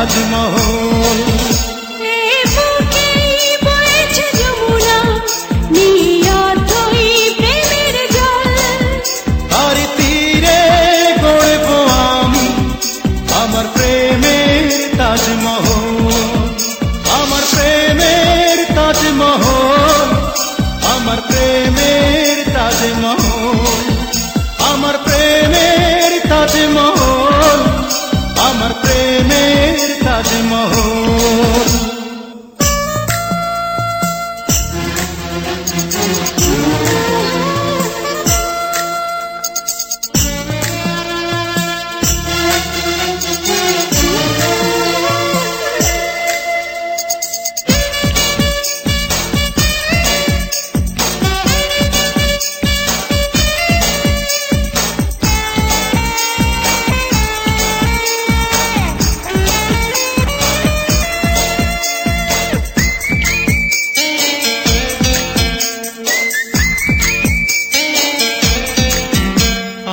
তাজমহল। তার তীরে গড়ব আমি আমার প্রেমের তাজমহল, আমার প্রেমের তাজমহল, আমার প্রেমের তাজমহল, আমার প্রেমের তাজমহল, আমার প্রেমের তাজমহল।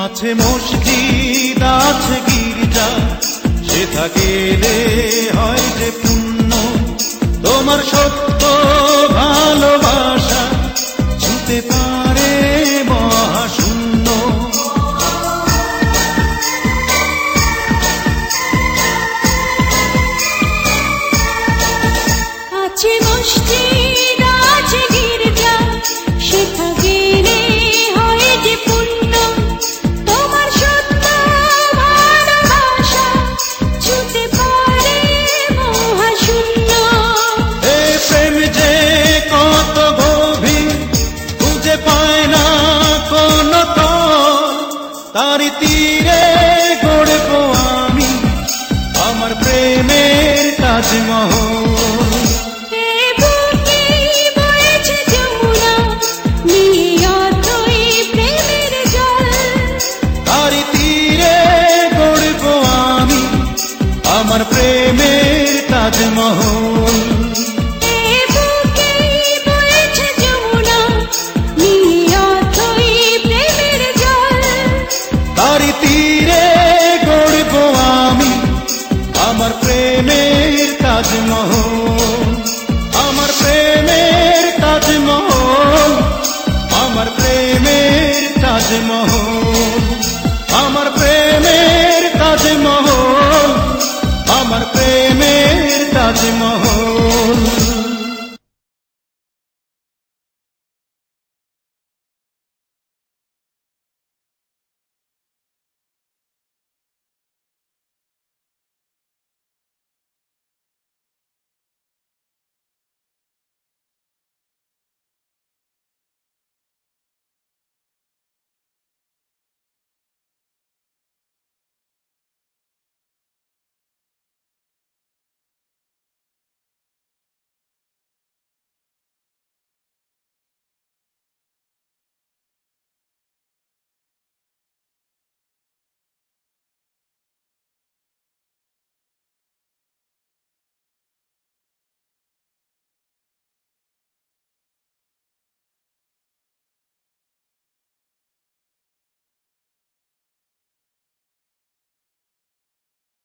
আছে মসজিদ আছে গির্জা, সেথা গেলে হয় যে পুণ্য, তোমার সত্য ভালোবাসা ছুঁতে পারে মহাশূন্য। আছে মসজিদ আছে গির্জা, সেথা গেলে হয় যে পুণ্য, তোমার সত্য ভালোবাসা ছুঁতে পারে মহাশূন্য। এই প্রেম যে কত গভীর খুঁজে পায় না কোন তল, তার তীরে গড়ব আমি আমার প্রেমের তাজমহল। আমার প্রেমের তাজমহল। তার তীরে গড়ব আমি আমার প্রেমের তাজমহল, আমার প্রেমের তাজমহল, আমার প্রেমের তাজমহল।